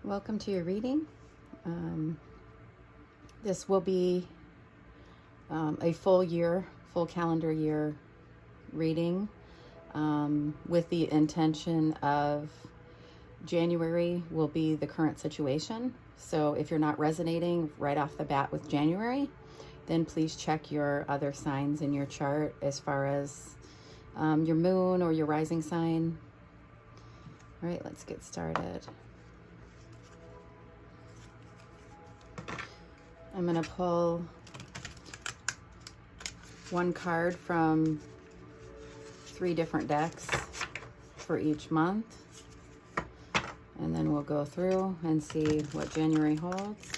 Welcome to your reading. This will be a full calendar year reading with the intention of January will be the current situation. So if you're not resonating right off the bat with January, then please check your other signs in your chart as far as your moon or your rising sign. All right, let's get started. I'm going to pull one card from 3 different decks for each month, and then we'll go through and see what January holds.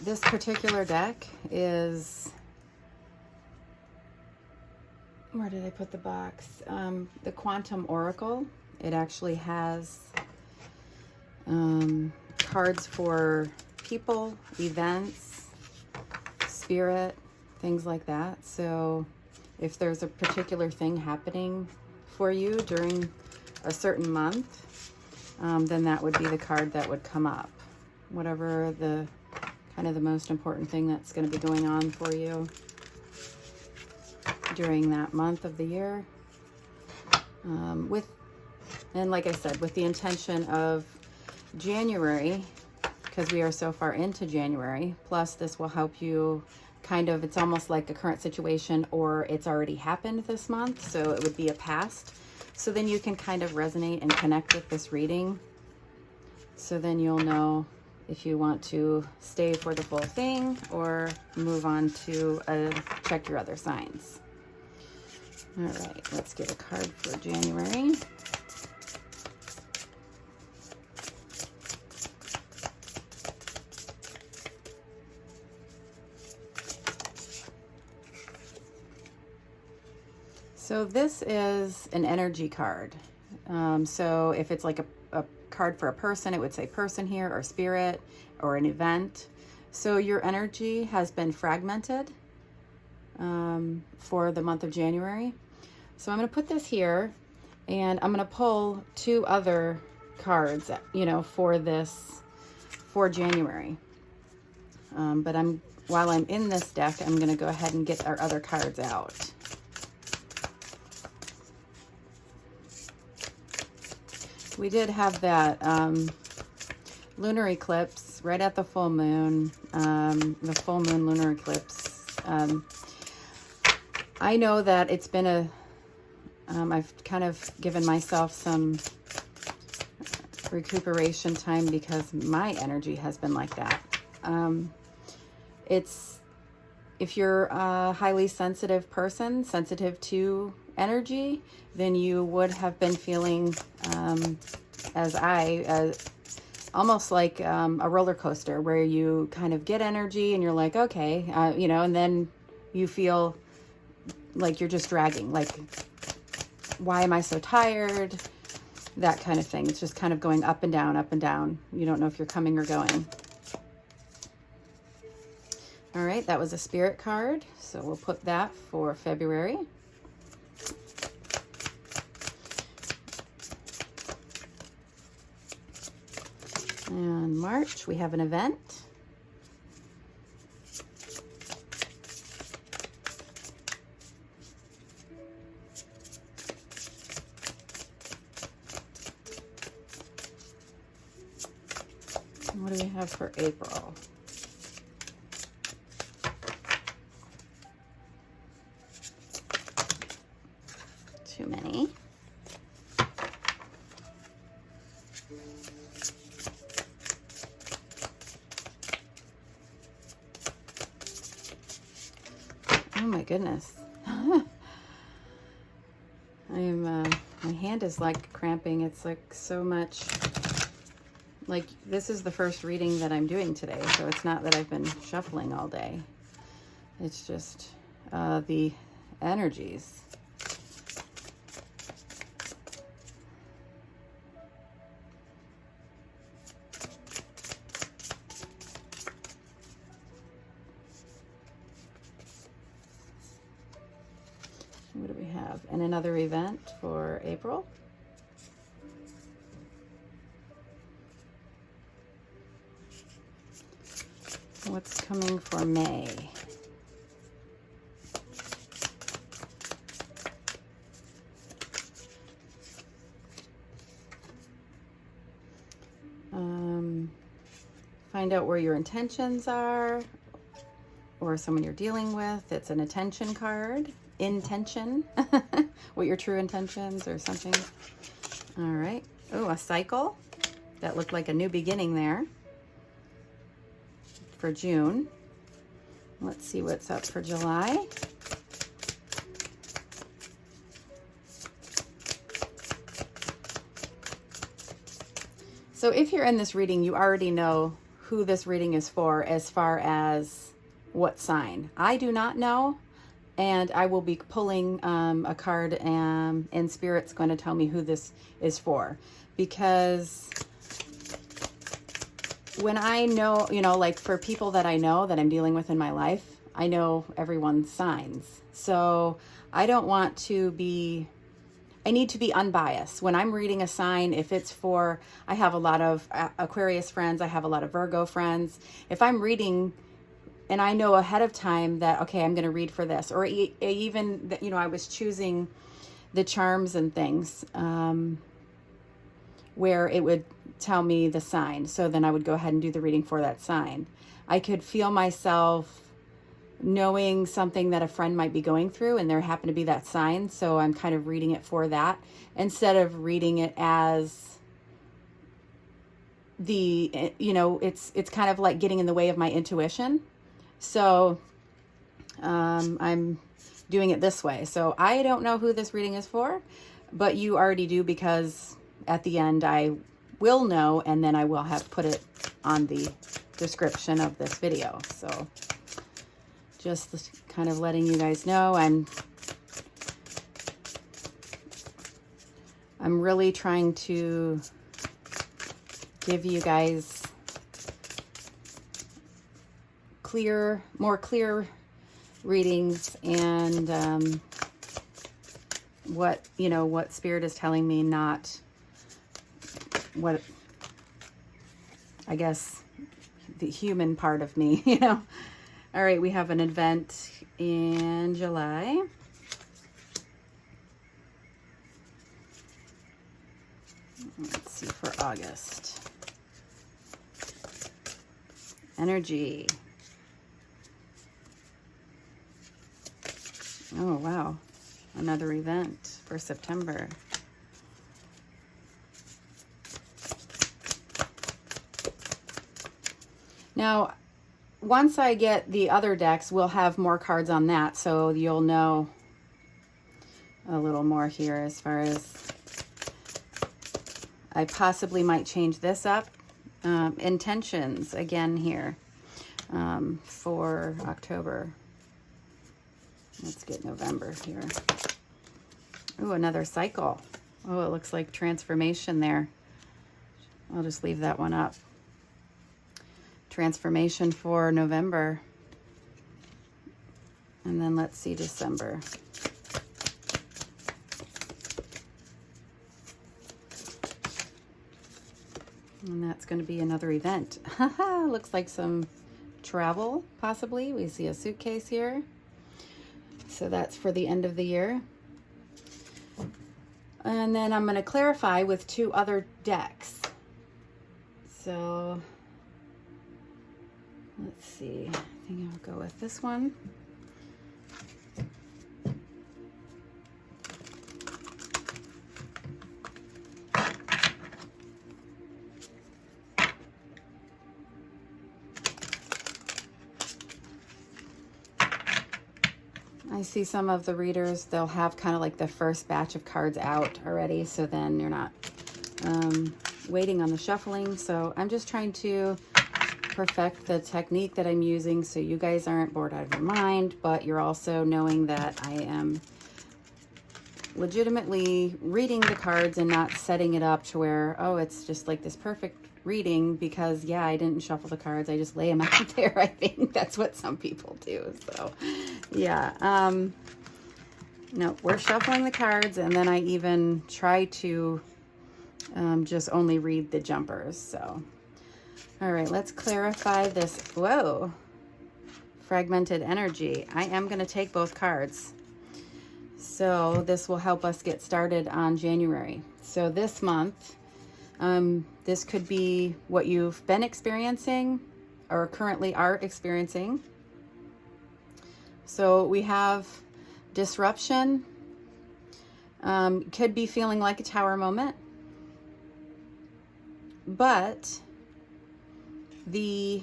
This particular deck is, where did I put the box? The Quantum Oracle. It actually has cards for people, events, spirit, things like that. So if there's a particular thing happening for you during a certain month, then that would be the card that would come up. Whatever the kind of the most important thing that's going to be going on for you during that month of the year. And like I said, with the intention of January, because we are so far into January, plus this will help you kind of, it's almost like a current situation or it's already happened this month, so it would be a past. So then you can kind of resonate and connect with this reading. So then you'll know if you want to stay for the full thing or move on to check your other signs. All right, let's get a card for January. So this is an energy card. So if it's like a card for a person, it would say person here, or spirit, or an event. So your energy has been fragmented for the month of January. So I'm going to put this here, and I'm going to pull 2 other cards, for January. But while I'm in this deck, I'm going to go ahead and get our other cards out. We did have that lunar eclipse right at the full moon, the full moon lunar eclipse. I know that it's been I've kind of given myself some recuperation time because my energy has been like that. If you're a highly sensitive person, sensitive to energy, then you would have been feeling, almost like a roller coaster where you kind of get energy and you're like, okay, and then you feel like you're just dragging, like, why am I so tired? That kind of thing. It's just kind of going up and down, up and down. You don't know if you're coming or going. All right, that was a spirit card, so we'll put that for February. And March, we have an event. What do we have for April? Too many. Oh my goodness. My hand is like cramping. It's like so much, like this is the first reading that I'm doing today. So it's not that I've been shuffling all day. It's just the energies. and another event for April. What's coming for May? Find out where your intentions are, or someone you're dealing with. It's an attention card. Intention. What your true intentions or something. All right. Oh, a cycle. That looked like a new beginning there for June. Let's see what's up for July. So if you're in this reading, you already know who this reading is for as far as what sign. I do not know, and I will be pulling a card, and Spirit's going to tell me who this is for. Because when I know, you know, like for people that I know that I'm dealing with in my life, I know everyone's signs. So I don't want to be... I need to be unbiased. When I'm reading a sign, if it's for, I have a lot of Aquarius friends, I have a lot of Virgo friends. If I'm reading and I know ahead of time that, okay, I'm going to read for this, or even, you know, I was choosing the charms and things where it would tell me the sign. So then I would go ahead and do the reading for that sign. I could feel myself knowing something that a friend might be going through, and there happened to be that sign, so I'm kind of reading it for that instead of reading it as the, you know, it's kind of like getting in the way of my intuition. So I'm doing it this way. So I don't know who this reading is for, but you already do, because at the end I will know, and then I will have put it on the description of this video. So just kind of letting you guys know, I'm really trying to give you guys more clear readings, and what, you know, what Spirit is telling me, not what, I guess, the human part of me, you know. All right, we have an event in July. Let's see for August. Energy. Oh, wow. Another event for September. Now, once I get the other decks, we'll have more cards on that, so you'll know a little more here as far as... I possibly might change this up. Intentions again here for October. Let's get November here. Ooh, another cycle. Oh, it looks like transformation there. I'll just leave that one up. Transformation for November. And then let's see December. And that's going to be another event. Looks like some travel, possibly. We see a suitcase here. So that's for the end of the year. And then I'm going to clarify with two other decks. So let's see. I think I'll go with this one. I see some of the readers, they'll have kind of like the first batch of cards out already, so then you're not waiting on the shuffling. So I'm just trying to perfect the technique that I'm using so you guys aren't bored out of your mind, but you're also knowing that I am legitimately reading the cards and not setting it up to where, oh, it's just like this perfect reading because, yeah, I didn't shuffle the cards. I just lay them out there. I think that's what some people do. So, yeah. No, we're shuffling the cards, and then I even try to just only read the jumpers. So, all right, let's clarify this. Whoa, fragmented energy. I am going to take both cards. So this will help us get started on January. So this month, this could be what you've been experiencing or currently are experiencing. So we have disruption, could be feeling like a tower moment, but the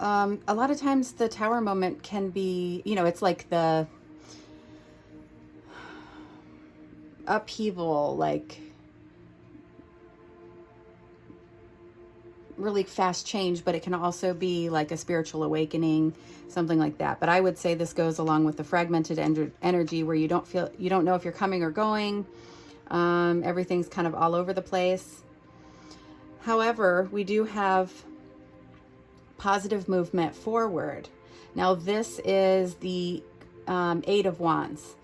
a lot of times the tower moment can be, you know, it's like the upheaval, like really fast change, but it can also be like a spiritual awakening, something like that. But I would say this goes along with the fragmented energy where you don't know if you're coming or going. Everything's kind of all over the place. However, we do have positive movement forward. Now this is the Eight of Wands.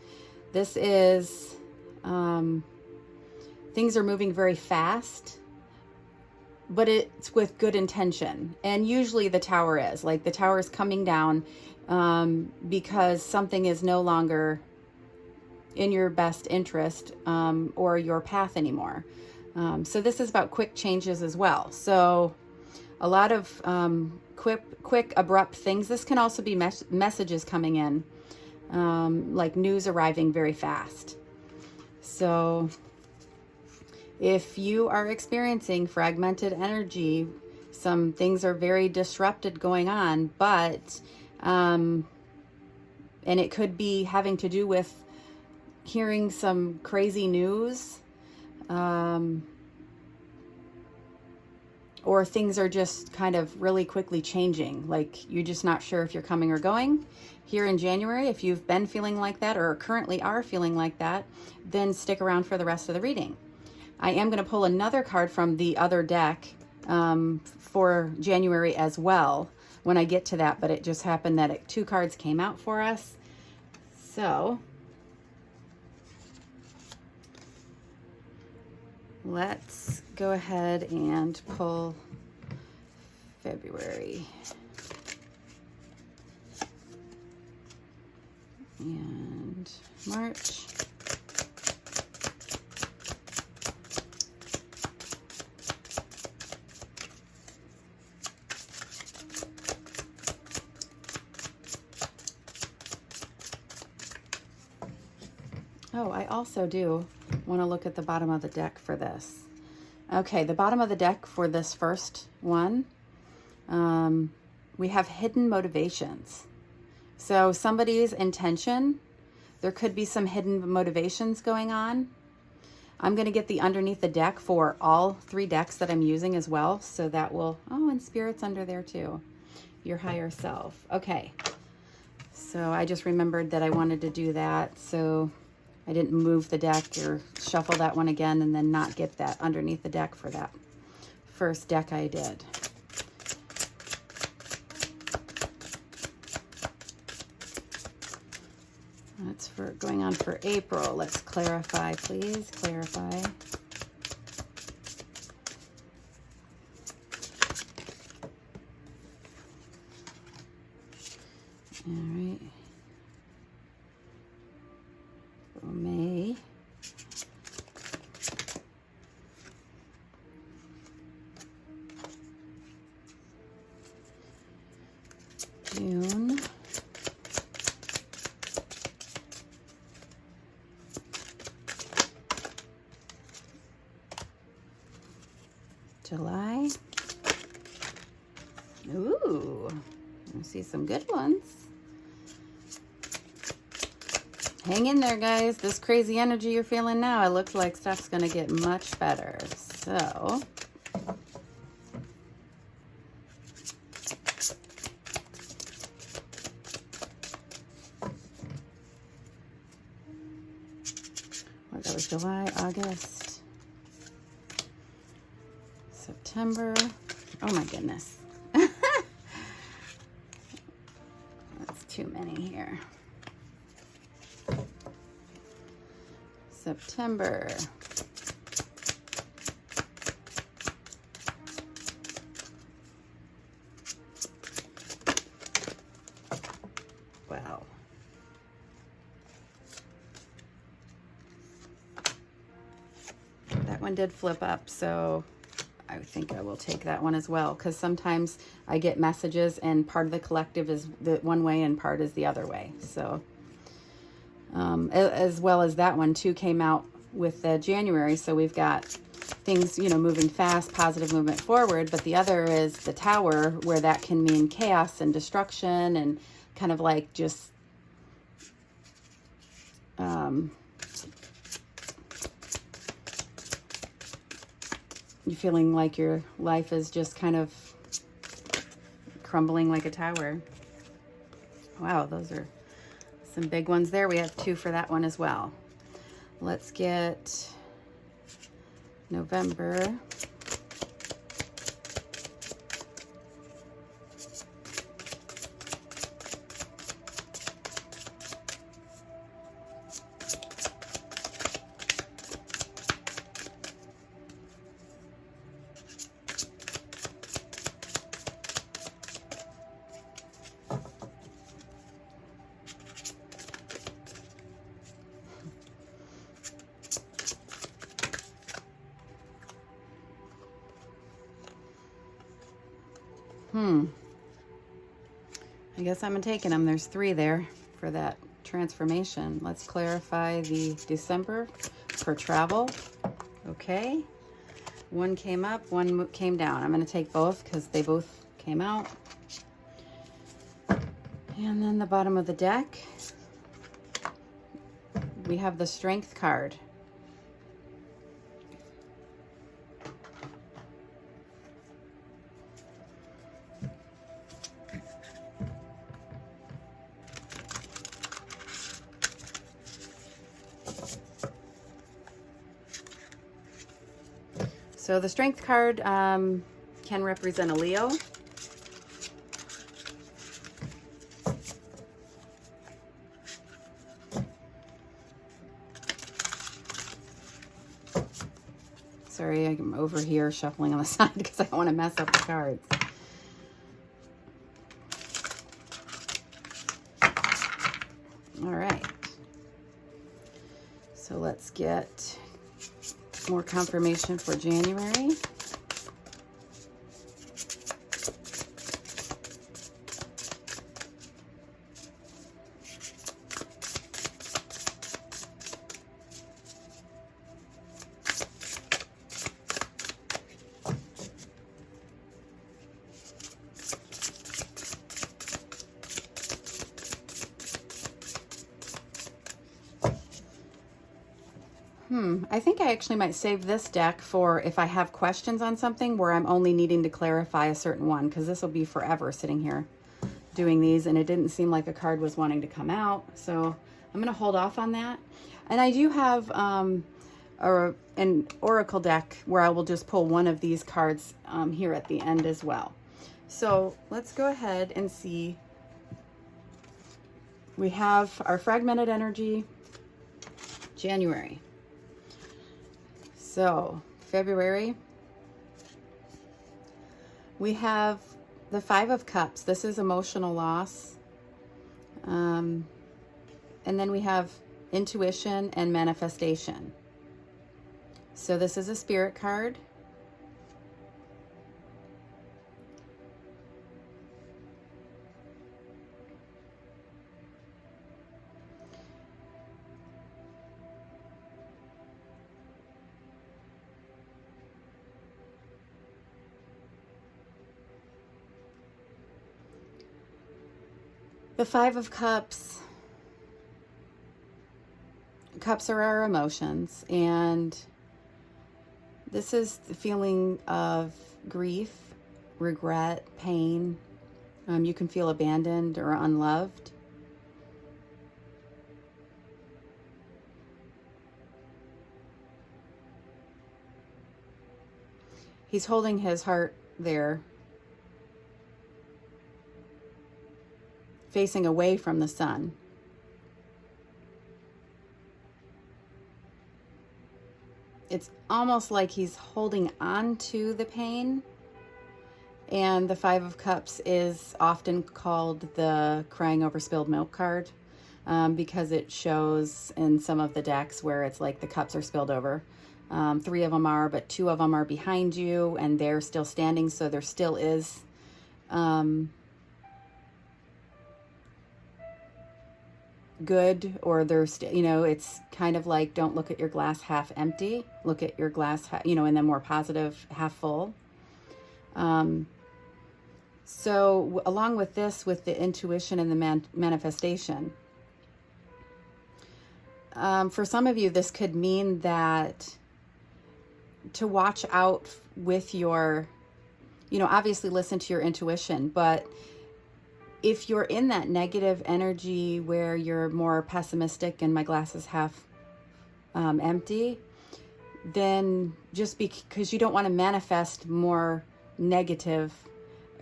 This is things are moving very fast, but it's with good intention. And usually the tower is like the tower is coming down because something is no longer in your best interest or your path anymore. So this is about quick changes as well. So a lot of quick, abrupt things. This can also be messages coming in, like news arriving very fast. So if you are experiencing fragmented energy, some things are very disrupted going on, but, and it could be having to do with hearing some crazy news, or things are just kind of really quickly changing. Like you're just not sure if you're coming or going. Here in January, if you've been feeling like that or currently are feeling like that, then stick around for the rest of the reading. I am going to pull another card from the other deck for January as well when I get to that, but it just happened that two cards came out for us. So let's go ahead and pull February and March. Oh, I also do want to look at the bottom of the deck for this. Okay, the bottom of the deck for this first one, we have hidden motivations. So somebody's intention, there could be some hidden motivations going on. I'm going to get the underneath the deck for all three decks that I'm using as well. So that will, oh, and Spirit's under there too. Your higher self. Okay. So I just remembered that I wanted to do that. So I didn't move the deck or shuffle that one again and then not get that underneath the deck for that first deck I did. That's for going on for April. Let's clarify, please. Clarify. All right. May. June. July. Ooh, I see some good ones. Hang in there, guys. This crazy energy you're feeling now, it looks like stuff's going to get much better. So, that was July, August, September, Oh my goodness. That's too many here. September. Wow. That one did flip up, so I think I will take that one as well, because sometimes I get messages and part of the collective is the one way and part is the other way. So as well as that one too came out with the January, so we've got things, you know, moving fast, positive movement forward, but the other is the Tower, where that can mean chaos and destruction and kind of like just you feeling like your life is just kind of crumbling like a tower. Wow, those are some big ones there. We have 2 for that one as well. Let's get November. I guess I'm taking them. There's 3 there for that transformation. Let's clarify the December for travel. Okay. 1 came up, 1 came down. I'm going to take both because they both came out. And then the bottom of the deck, we have the Strength card. So the Strength card can represent a Leo. Sorry, I'm over here shuffling on the side because I don't want to mess up the cards. All right. So let's get more confirmation for January. I think I actually might save this deck for if I have questions on something where I'm only needing to clarify a certain one, because this will be forever sitting here doing these, and it didn't seem like a card was wanting to come out. So I'm going to hold off on that. And I do have an oracle deck where I will just pull one of these cards here at the end as well. So let's go ahead and see. We have our fragmented energy, January. So February, we have the 5 of Cups. This is emotional loss. And then we have intuition and manifestation. So this is a spirit card. The 5 of Cups. Cups are our emotions, and this is the feeling of grief, regret, pain. You can feel abandoned or unloved. He's holding his heart there facing away from the sun. It's almost like he's holding on to the pain. And the Five of Cups is often called the crying over spilled milk card, because it shows in some of the decks where it's like the cups are spilled over. 3 of them are, but 2 of them are behind you and they're still standing. So there still is good, or there's, it's kind of like, don't look at your glass half empty, look at your glass, in the more positive half full. So along with this, with the intuition and the manifestation, for some of you, this could mean that to watch out with your, obviously listen to your intuition, but if you're in that negative energy where you're more pessimistic and my glass is half empty, then just because you don't want to manifest more negative,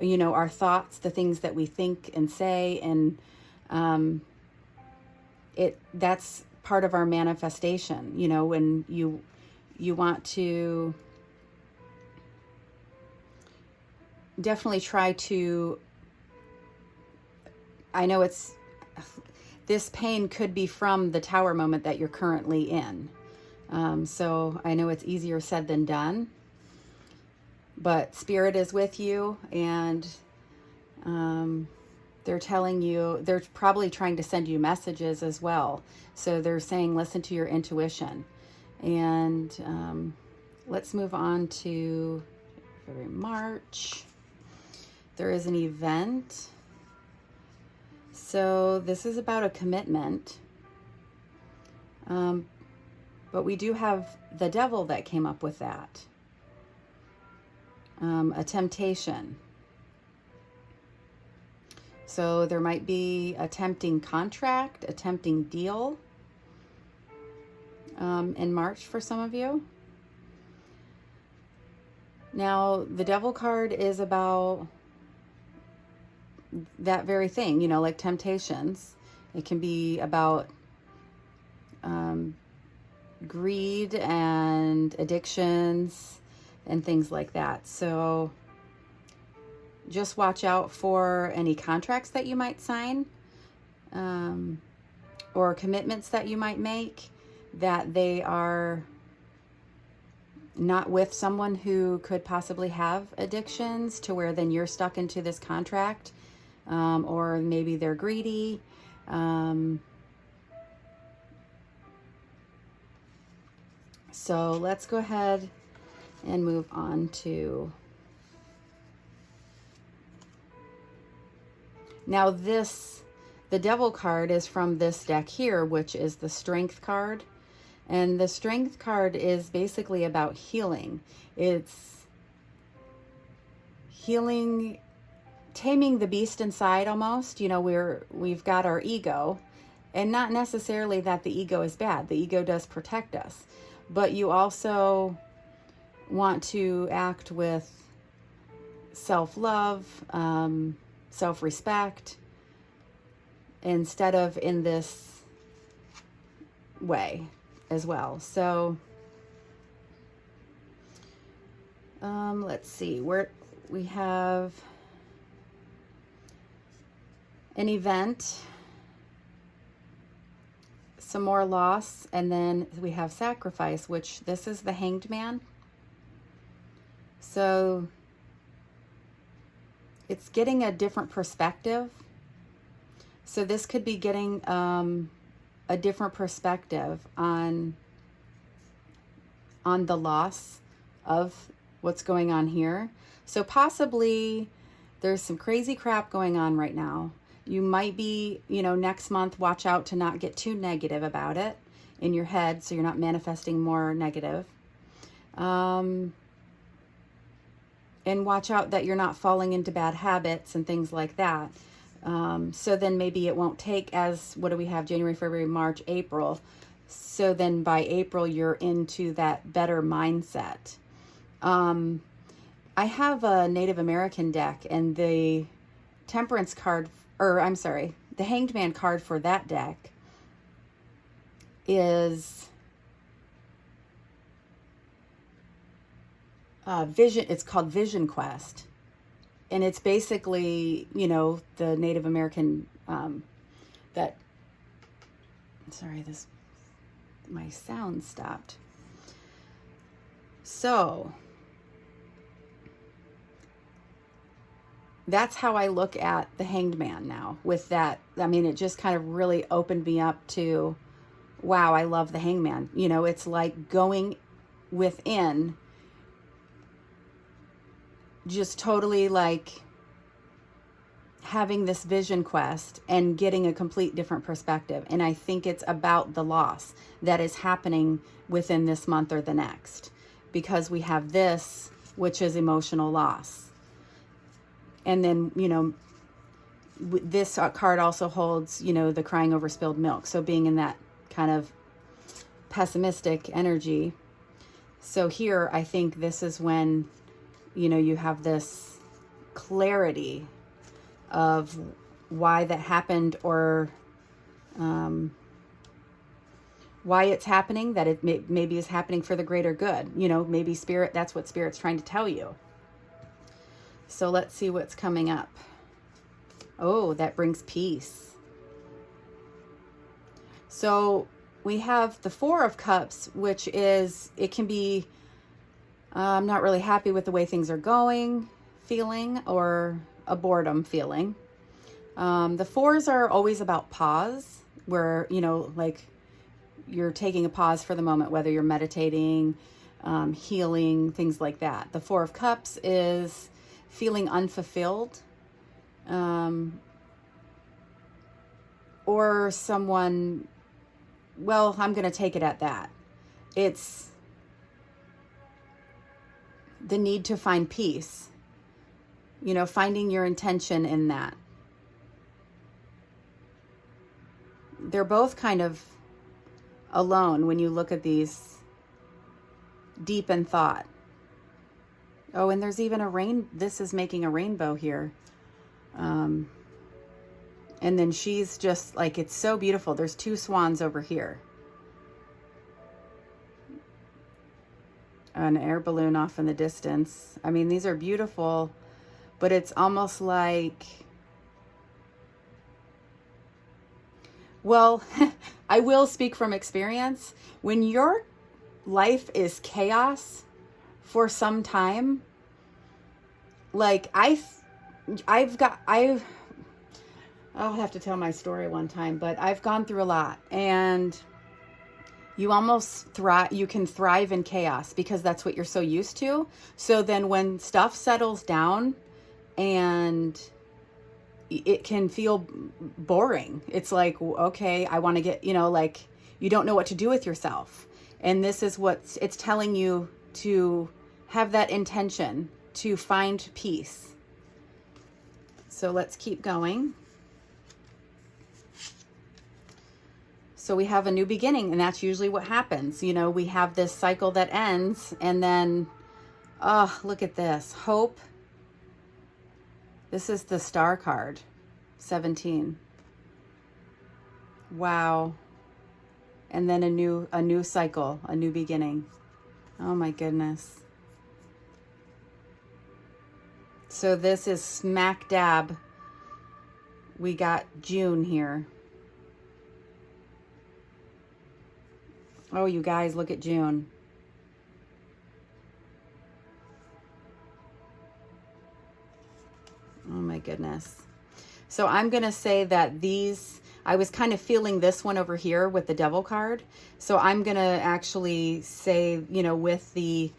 our thoughts, the things that we think and say, and that's part of our manifestation. When you want to definitely try to, I know this pain could be from the Tower moment that you're currently in. So I know it's easier said than done, but Spirit is with you, and they're telling you, they're probably trying to send you messages as well. So they're saying, listen to your intuition. And let's move on to February, March. There is an event. So this is about a commitment. But we do have the Devil that came up with that. A temptation. So there might be a tempting contract, a tempting deal in March for some of you. Now, the Devil card is about that very thing, like temptations. It can be about greed and addictions and things like that. So just watch out for any contracts that you might sign, or commitments that you might make, that they are not with someone who could possibly have addictions, to where then you're stuck into this contract, or maybe they're greedy. So let's go ahead and move on to, now the Devil card is from this deck here, which is the Strength card. And the Strength card is basically about healing. It's healing, taming the beast inside almost. We've got our ego, and not necessarily that the ego is bad. The ego does protect us, but you also want to act with self-love, self-respect, instead of in this way as well. So let's see, where we have an event, some more loss, and then we have sacrifice, which this is the Hanged Man. So it's getting a different perspective. So this could be getting a different perspective on the loss of what's going on here. So possibly there's some crazy crap going on right now. You might be, next month, watch out to not get too negative about it in your head, so you're not manifesting more negative. And watch out that you're not falling into bad habits and things like that. So then maybe it won't take as, what do we have? January, February, March, April. So then by April, you're into that better mindset. I have a Native American deck, and the Temperance card, or I'm sorry, the Hanged Man card for that deck is Vision. It's called Vision Quest. And it's basically, you know, the Native American, sorry, my sound stopped. So that's how I look at the Hanged Man now with that. I mean, it just kind of really opened me up to, wow, I love the Hanged Man. You know, it's like going within, just totally like having this vision quest and getting a complete different perspective. And I think it's about the loss that is happening within this month or the next, because we have this, which is emotional loss. And then, you know, this card also holds, you know, the crying over spilled milk. So being in that kind of pessimistic energy. So here, I think this is when, you know, you have this clarity of why that happened, or why it's happening, that it maybe is happening for the greater good. You know, maybe Spirit, that's what Spirit's trying to tell you. So let's see what's coming up. Oh, that brings peace. So we have the Four of Cups, which is, it can be, I'm not really happy with the way things are going, feeling, or a boredom feeling. The fours are always about pause, where, you know, like you're taking a pause for the moment, whether you're meditating, healing, things like that. The Four of Cups is feeling unfulfilled, or someone, well, I'm going to take it at that. It's the need to find peace, you know, finding your intention in that. They're both kind of alone when you look at these, deep in thought. Oh, and there's even this is making a rainbow here. And then she's just like, it's so beautiful. There's two swans over here. An air balloon off in the distance. I mean, these are beautiful, but it's almost like, well, I will speak from experience. When your life is chaos for some time, like I'll have to tell my story one time, but I've gone through a lot, and you almost you can thrive in chaos because that's what you're so used to. So then when stuff settles down and it can feel boring, it's like, okay, I want to get, you know, like you don't know what to do with yourself. And this is what it's telling you, to have that intention to find peace. So let's keep going. So we have a new beginning, and that's usually what happens. You know, we have this cycle that ends, and then, oh, look at this. Hope. This is the Star card, 17. Wow. And then a new cycle, a new beginning. Oh my goodness. So this is smack dab. We got June here. Oh, you guys, look at June. Oh my goodness. So I'm going to say that I was kind of feeling this one over here with the Devil card. So I'm going to actually say, you know, with the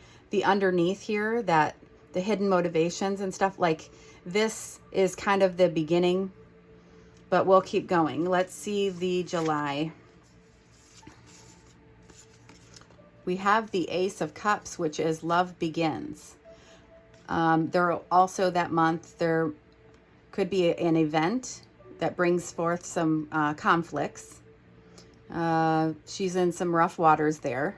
underneath here, that the hidden motivations and stuff, like this is kind of the beginning, but we'll keep going. Let's see the July. We have the Ace of Cups, which is love begins. There also that month, there could be an event that brings forth some conflicts. She's in some rough waters there.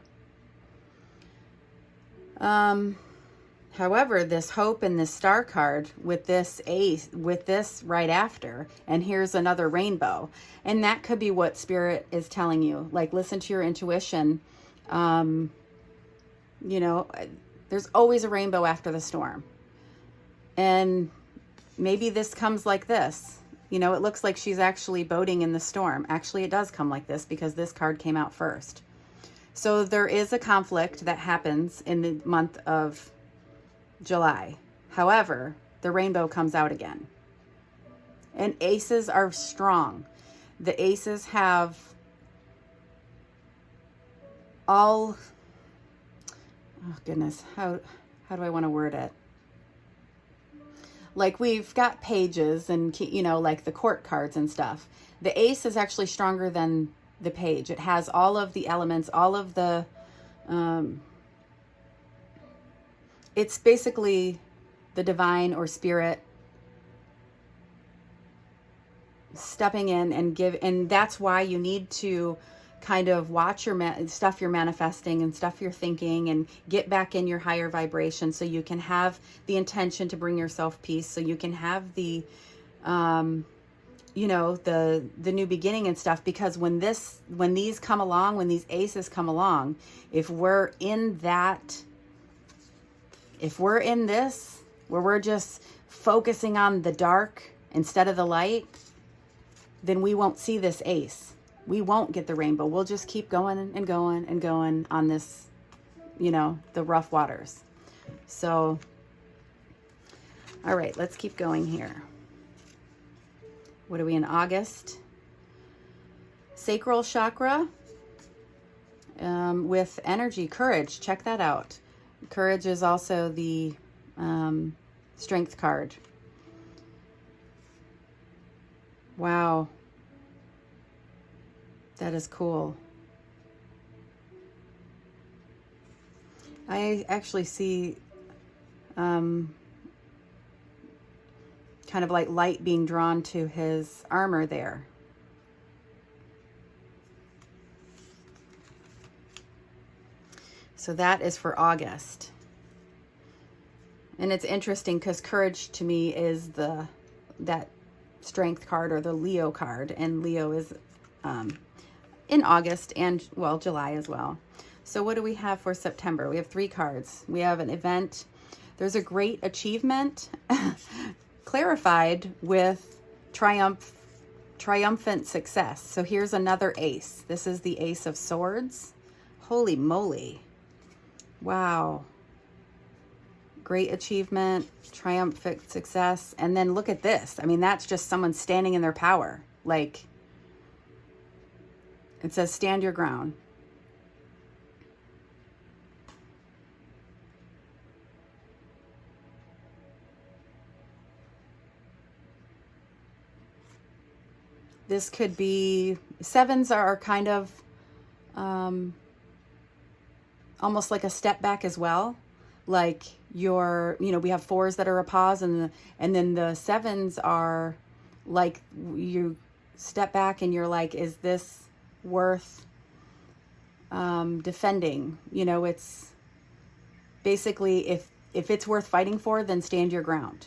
However, this hope and this star card with this ace, with this right after, and here's another rainbow. And that could be what spirit is telling you. Like, listen to your intuition. You know, there's always a rainbow after the storm. And maybe this comes like this. You know, it looks like she's actually boating in the storm. Actually, it does come like this because this card came out first. So there is a conflict that happens in the month of July. However, the rainbow comes out again. And aces are strong. The aces have all, oh goodness, how do I want to word it? Like, we've got pages and, you know, like the court cards and stuff. The ace is actually stronger than the page. It has all of the elements, all of the, it's basically the divine or spirit stepping in and that's why you need to kind of watch your stuff you're manifesting and stuff you're thinking and get back in your higher vibration so you can have the intention to bring yourself peace, so you can have the you know, the new beginning and stuff. Because when these come along, when these aces come along, if we're in this where we're just focusing on the dark instead of the light, then we won't see this ace. We won't get the rainbow. We'll just keep going and going and going on this, you know, the rough waters. So, all right, let's keep going here. What are we in August? Sacral chakra with energy, courage. Check that out. Courage is also the strength card. Wow. That is cool. I actually see kind of like light being drawn to his armor there. So that is for August. And it's interesting because courage to me is that strength card, or the Leo card, and Leo is in August and, well, July as well. So what do we have for September? We have 3 cards. We have an event. There's a great achievement clarified with triumphant success. So here's another ace. This is the Ace of Swords. Holy moly. Wow. Great achievement, triumphant success. And then look at this. I mean, that's just someone standing in their power. Like, it says stand your ground. This could be, 7s are kind of almost like a step back as well. Like we have 4s that are a pause, and then the 7s are like you step back and you're like, is this worth defending? You know, it's basically, if it's worth fighting for, then stand your ground.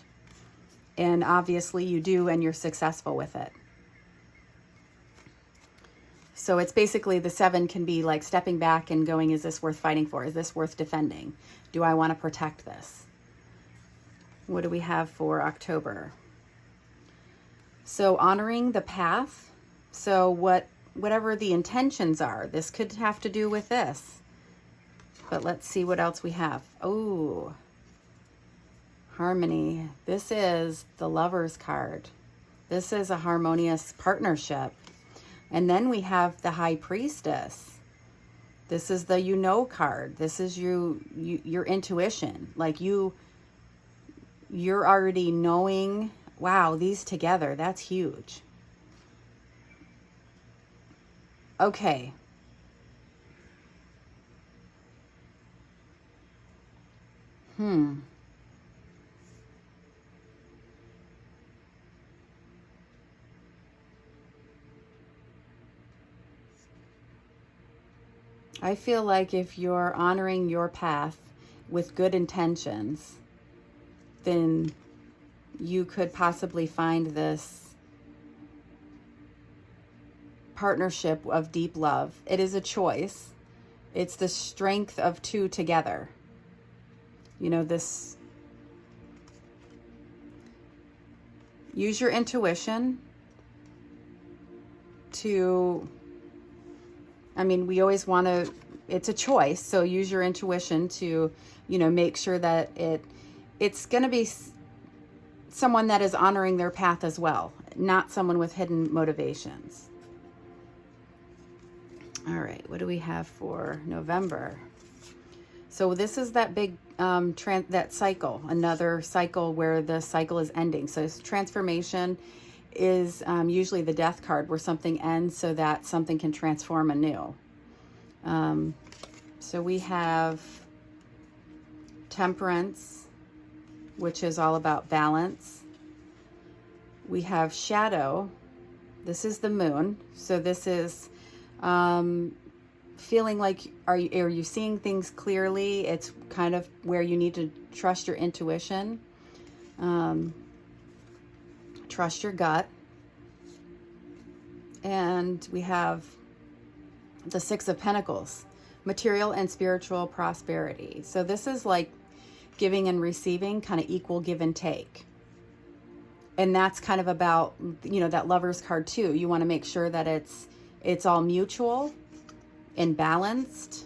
And obviously you do, and you're successful with it. So it's basically, the 7 can be like stepping back and going, is this worth fighting for? Is this worth defending? Do I want to protect this? What do we have for October? So honoring the path. So whatever the intentions are, this could have to do with this. But let's see what else we have. Oh, harmony. This is the Lover's card. This is a harmonious partnership. And then we have the High Priestess. This is the card. This is your intuition. Like you're already knowing, wow, these together, that's huge. Okay. I feel like if you're honoring your path with good intentions, then you could possibly find this partnership of deep love. It is a choice. It's the strength of two together. You know, this, use your intuition to, I mean, we always want to, it's a choice. So use your intuition to, you know, make sure that it's going to be someone that is honoring their path as well, not someone with hidden motivations. All right, what do we have for November? So this is that big, that cycle, another cycle where the cycle is ending. So transformation is usually the death card, where something ends so that something can transform anew. So we have Temperance, which is all about balance. We have Shadow. This is the moon. So this is feeling like, are you seeing things clearly? It's kind of where you need to trust your intuition, trust your gut. And we have the Six of Pentacles, material and spiritual prosperity. So this is like giving and receiving, kind of equal give and take. And that's kind of about, you know, that Lover's card too. You want to make sure that it's all mutual and balanced.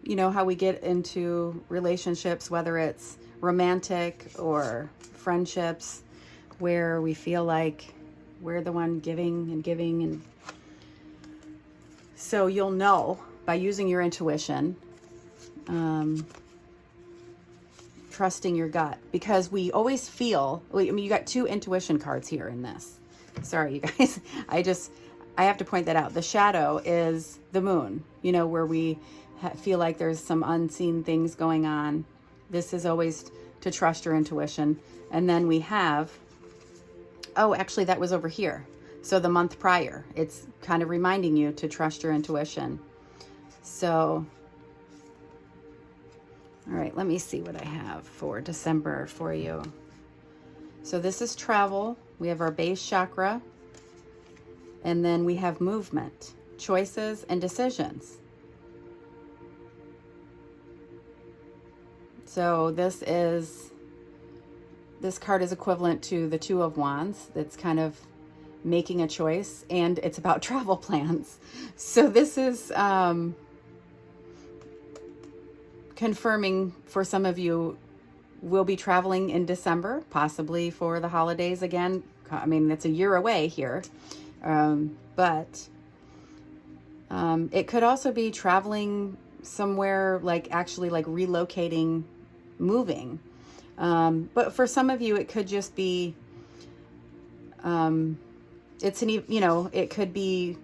You know how we get into relationships, whether it's romantic or friendships, where we feel like we're the one giving and giving. And so you'll know by using your intuition, trusting your gut, because we always feel, I mean, you got two intuition cards here in this. Sorry, you guys. I have to point that out. The Shadow is the moon, you know, where we feel like there's some unseen things going on. This is always to trust your intuition. And then we have, oh, actually that was over here. So the month prior, it's kind of reminding you to trust your intuition. So, all right, let me see what I have for December for you. So this is travel. We have our base chakra. And then we have movement, choices, and decisions. So this card is equivalent to the Two of Wands. That's kind of making a choice, and it's about travel plans. So this is confirming for some of you, will be traveling in December, possibly for the holidays again. I mean, it's a year away here, but it could also be traveling somewhere, like actually like relocating, moving. But for some of you, it could just be, it's an, you know, it could be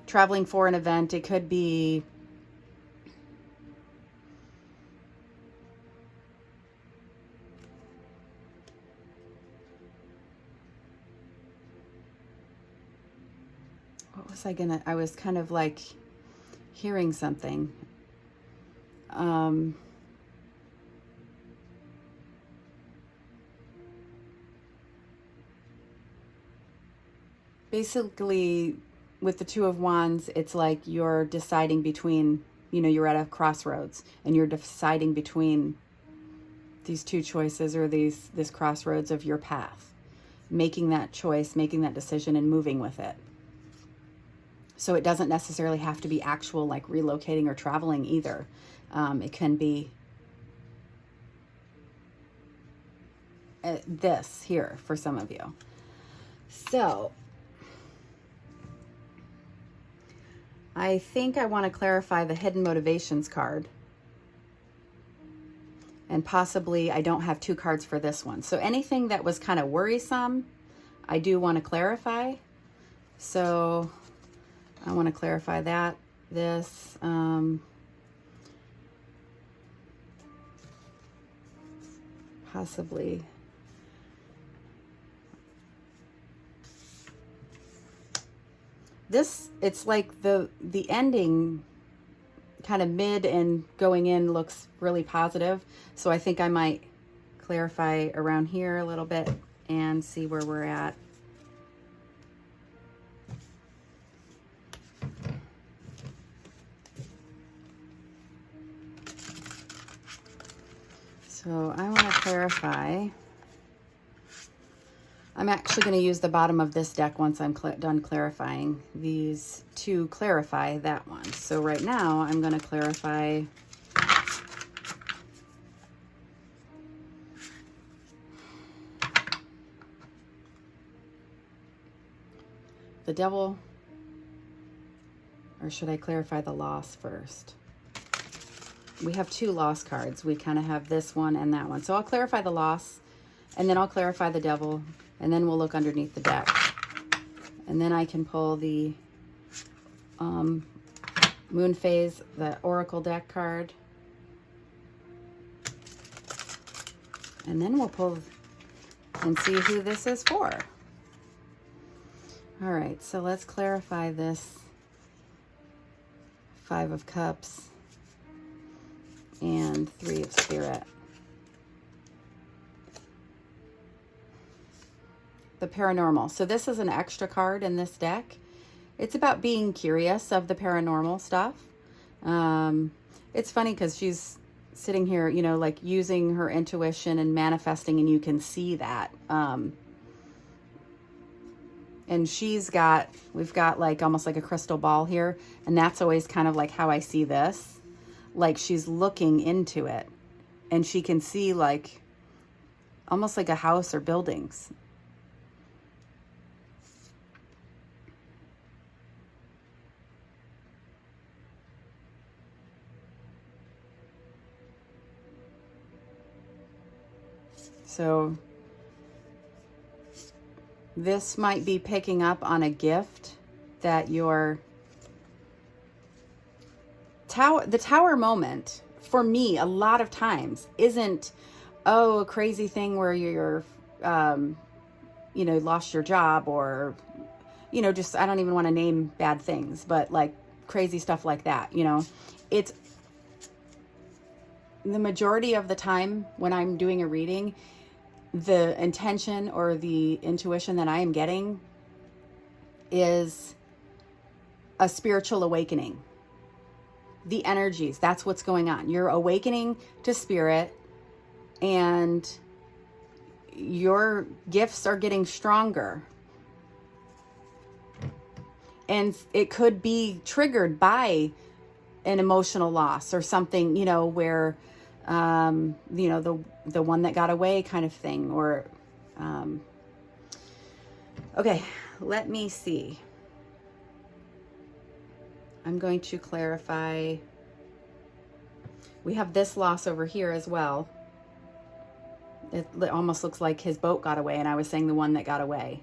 traveling for an event. It could be, what was I was kind of like hearing something. Basically, with the Two of Wands, it's like you're deciding between, you know, you're at a crossroads and you're deciding between these two choices, or this crossroads of your path, making that choice, making that decision, and moving with it. So it doesn't necessarily have to be actual like relocating or traveling either. It can be this here for some of you. So I think I want to clarify the hidden motivations card. And possibly I don't have two cards for this one. So anything that was kind of worrisome, I do want to clarify. So I want to clarify that. This, possibly. this, it's like the ending, kind of mid and going in, looks really positive. So I think I might clarify around here a little bit and see where we're at. So I want to clarify. I'm actually going to use the bottom of this deck once I'm done clarifying these to clarify that one. So right now I'm going to clarify the Devil, or should I clarify the loss first? We have two loss cards. We kind of have this one and that one. So I'll clarify the loss, and then I'll clarify the Devil, and then we'll look underneath the deck. And then I can pull the Moon Phase, the Oracle deck card. And then we'll pull and see who this is for. All right, so let's clarify this Five of Cups and Three of Spirit. The paranormal. So this is an extra card in this deck. It's about being curious of the paranormal stuff. It's funny because she's sitting here, you know, like using her intuition and manifesting, and you can see that. And we've got like almost like a crystal ball here, and that's always kind of like how I see this. Like she's looking into it, and she can see like almost like a house or buildings. So this might be picking up on a gift that the tower moment for me a lot of times isn't, a crazy thing where you're, lost your job, or, just, I don't even want to name bad things, but like crazy stuff like that, it's the majority of the time when I'm doing a reading, the intention or the intuition that I am getting is a spiritual awakening. The energies, that's what's going on. You're awakening to spirit, and your gifts are getting stronger. And it could be triggered by an emotional loss or something, where the one that got away kind of thing, or okay, let me see. I'm going to clarify. We have this loss over here as well. It almost looks like his boat got away, and I was saying the one that got away.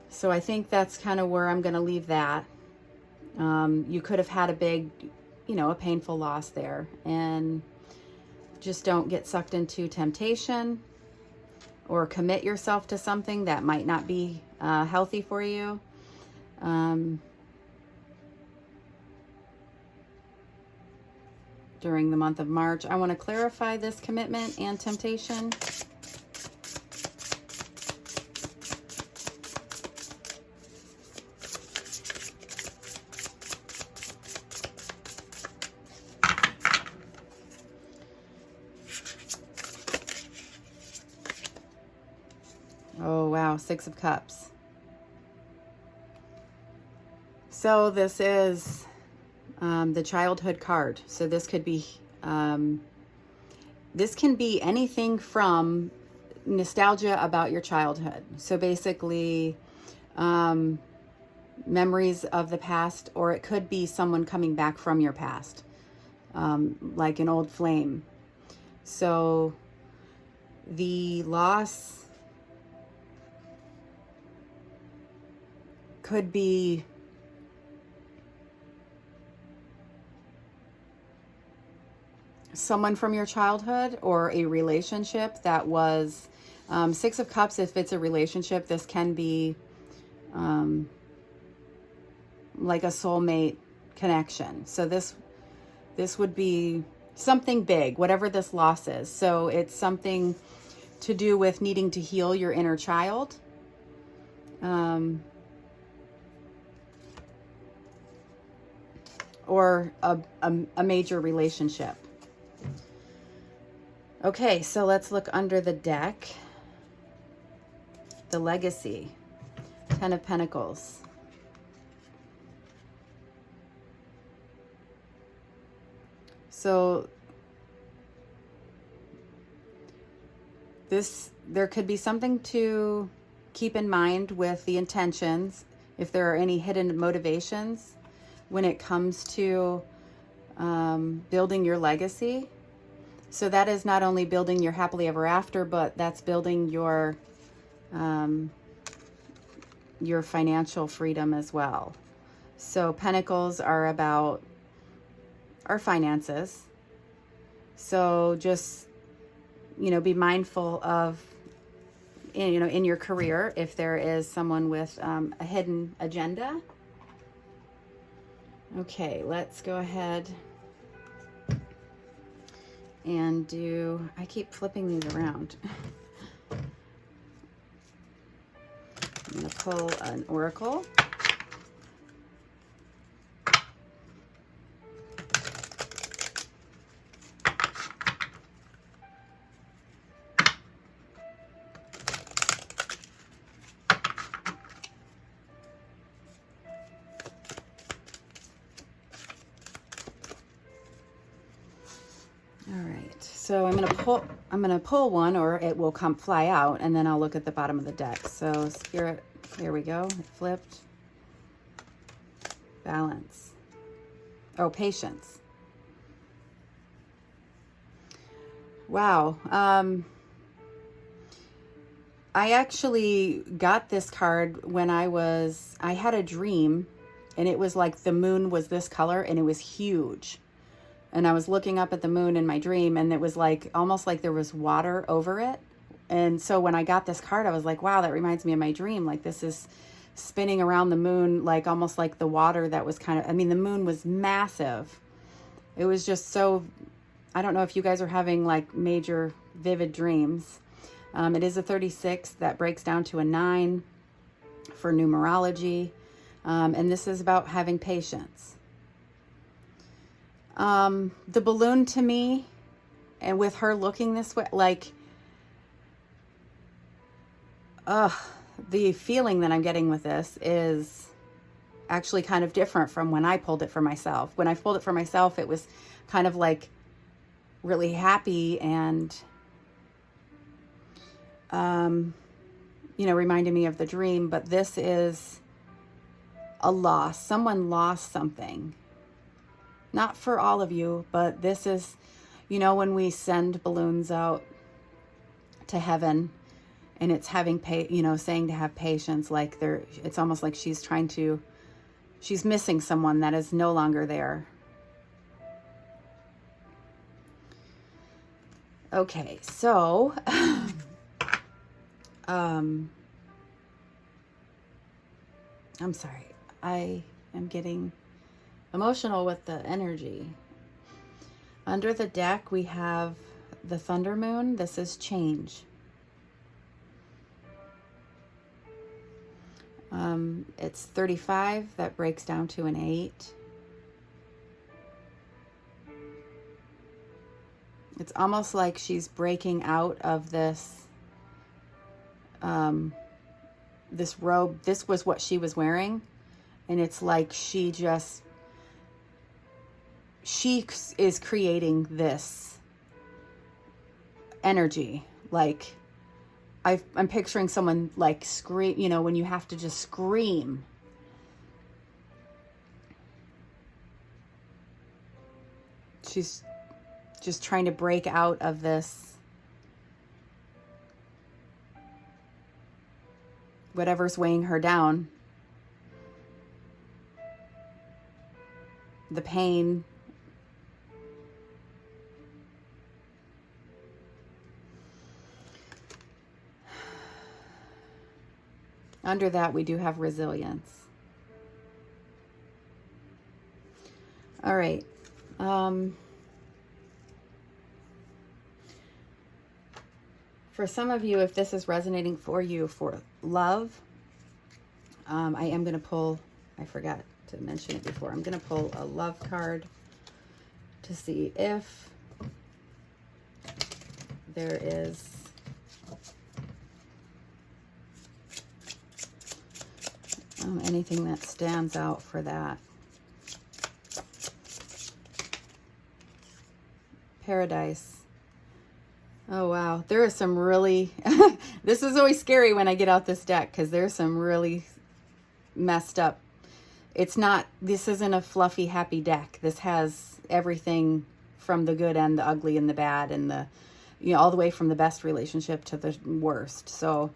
So I think that's kind of where I'm going to leave that. You could have had a big, a painful loss there, and just don't get sucked into temptation or commit yourself to something that might not be healthy for you. During the month of March, I want to clarify this commitment and temptation. Oh, wow. Six of Cups. So this is the childhood card. So this could be, this can be anything from nostalgia about your childhood. So basically, memories of the past, or it could be someone coming back from your past, like an old flame. So the loss could be someone from your childhood, or a relationship that was Six of Cups. If it's a relationship, this can be like a soulmate connection. So this would be something big, whatever this loss is. So it's something to do with needing to heal your inner child. Or a major relationship. Okay, so let's look under the deck. The legacy. 10 of Pentacles. So there could be something to keep in mind with the intentions, if there are any hidden motivations when it comes to building your legacy. So that is not only building your happily ever after, but that's building your financial freedom as well. So Pentacles are about our finances. So just, be mindful of, in your career, if there is someone with a hidden agenda. Okay, let's go ahead and do, I keep flipping these around. I'm going to pull an oracle. So I'm gonna pull one, or it will fly out, and then I'll look at the bottom of the deck. So Spirit, there we go. It flipped. Balance. Oh, patience. Wow. I actually got this card when I had a dream, and it was like the moon was this color, and it was huge. And I was looking up at the moon in my dream, and it was like almost like there was water over it. And so when I got this card, I was like, wow, that reminds me of my dream. Like, this is spinning around the moon, like almost like the water that was the moon was massive. It was just so, I don't know if you guys are having like major vivid dreams. It is a 36 that breaks down to a 9 for numerology. And this is about having patience. The balloon to me, and with her looking this way, like, the feeling that I'm getting with this is actually kind of different from when I pulled it for myself. When I pulled it for myself, it was kind of like really happy and, reminded me of the dream. But this is a loss. Someone lost something. Not for all of you, but this is, when we send balloons out to heaven, and it's having saying to have patience, like it's almost like she's missing someone that is no longer there. Okay, so I'm sorry. I am getting emotional with the energy. Under the deck, we have the Thunder Moon. This is change. It's 35. That breaks down to an 8. It's almost like she's breaking out of this this robe. This was what she was wearing, and it's like she is creating this energy. Like, I'm picturing someone like scream, when you have to just scream. She's just trying to break out of this, whatever's weighing her down. The pain. Under that, we do have resilience. right. For some of you, if this is resonating for you for love, I am going to pull, I forgot to mention it before, I'm going to pull a love card to see if there is anything that stands out for that. Paradise. Oh, wow. There is some really, this is always scary when I get out this deck because there's some really messed up. It's not, this isn't a fluffy, happy deck. This has everything from the good and the ugly and the bad and the, you know, all the way from the best relationship to the worst. So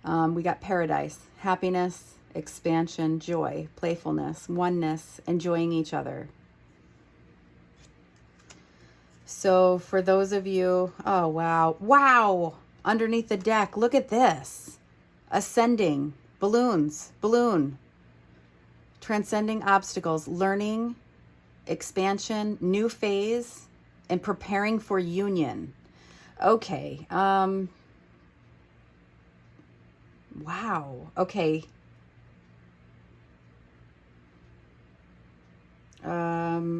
we got paradise, happiness, expansion, joy, playfulness, oneness, enjoying each other. So for those of you, oh, wow. Wow. Underneath the deck, look at this. Ascending, balloon, transcending obstacles, learning, expansion, new phase, and preparing for union. Okay. Wow. Okay.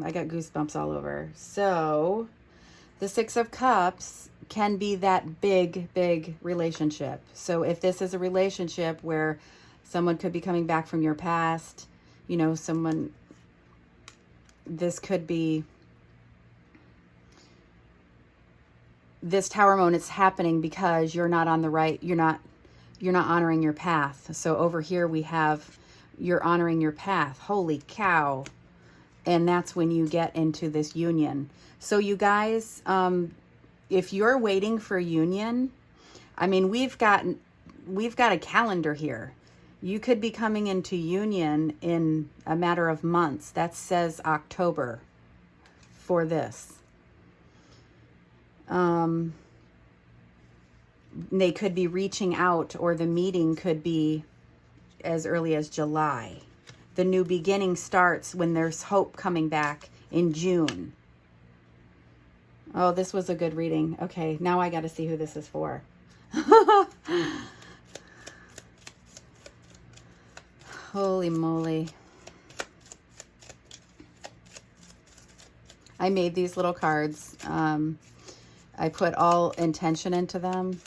I got goosebumps all over. So the Six of Cups can be that big relationship. So if this is a relationship where someone could be coming back from your past, you know, someone, this could be, this Tower moment is happening because you're not on the right, you're not honoring your path. So over here we have, you're honoring your path. Holy cow. And that's when you get into this union. So you guys, if you're waiting for union, I mean, we've got a calendar here. You could be coming into union in a matter of months. That says October for this. They could be reaching out, or the meeting could be as early as July. The new beginning starts when there's hope coming back in June. Oh, this was a good reading. Okay, now I got to see who this is for. Holy moly. I made these little cards. I put all intention into them.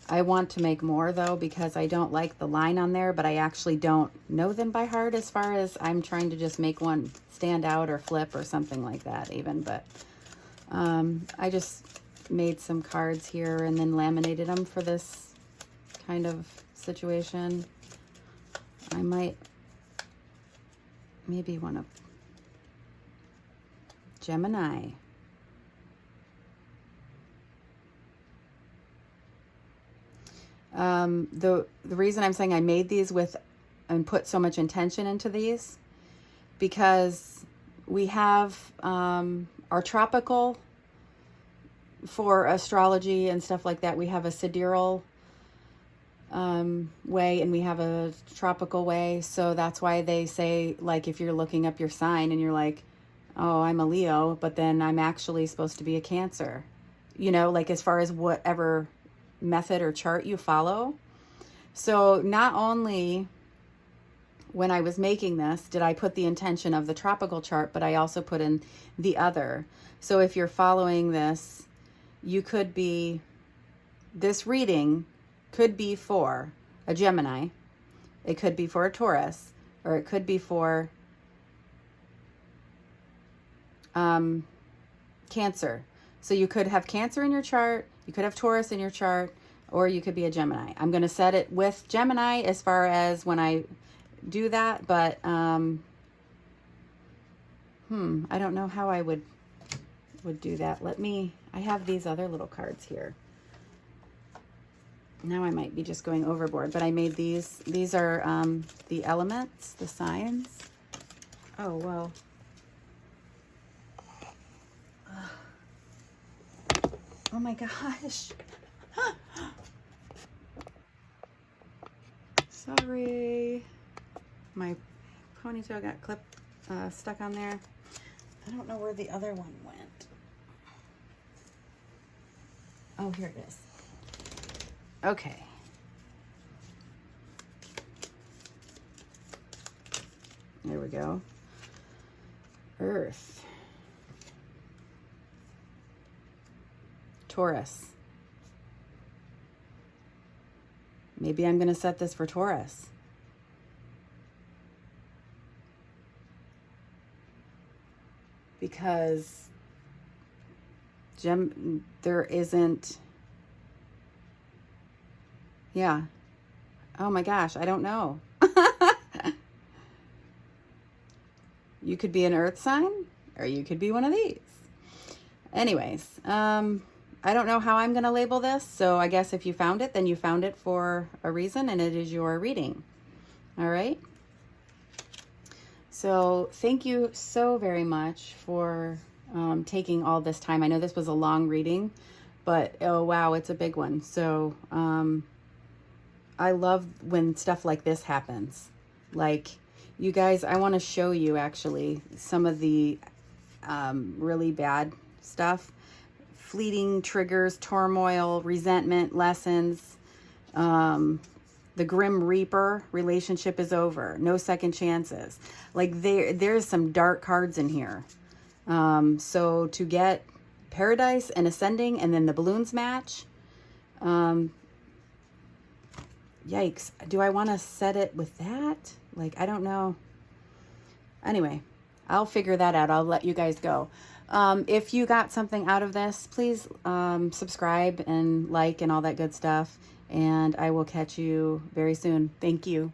I want to make more though, because I don't like the line on there, but I actually don't know them by heart as far as I'm trying to just make one stand out or flip or something like that even. But I just made some cards here and then laminated them for this kind of situation. I might maybe want to Gemini. The reason I'm saying I made these with and put so much intention into these, because we have our tropical for astrology and stuff like that. We have a sidereal way, and we have a tropical way. So that's why they say, like, if you're looking up your sign and you're like, oh, I'm a Leo, but then I'm actually supposed to be a Cancer, you know, like as far as whatever method or chart you follow. So not only when I was making this did I put the intention of the tropical chart, but I also put in the other. So if you're following this, you could be, this reading could be for a Gemini, it could be for a Taurus, or it could be for Cancer. So you could have Cancer in your chart, you could have Taurus in your chart, or you could be a Gemini. I'm going to set it with Gemini as far as when I do that, but I don't know how I would do that. I have these other little cards here. Now I might be just going overboard, but I made these. These are the elements, the signs. Oh, well. Oh my gosh. Sorry. My ponytail got stuck on there. I don't know where the other one went. Oh, here it is. Okay. There we go. Earth. Taurus. Maybe I'm going to set this for Taurus. Because there isn't, yeah. Oh my gosh, I don't know. You could be an earth sign, or you could be one of these. Anyways, I don't know how I'm going to label this, so I guess if you found it, then you found it for a reason, and it is your reading. All right? So thank you so very much for taking all this time. I know this was a long reading, but oh wow, it's a big one. So I love when stuff like this happens. Like, you guys, I want to show you actually some of the really bad stuff. Fleeting triggers, turmoil, resentment, lessons. The Grim Reaper, relationship is over. No second chances. Like, there's some dark cards in here. So to get Paradise and Ascending and then the balloons match. Yikes. Do I want to set it with that? Like, I don't know. Anyway, I'll figure that out. I'll let you guys go. If you got something out of this, please subscribe and like and all that good stuff. And I will catch you very soon. Thank you.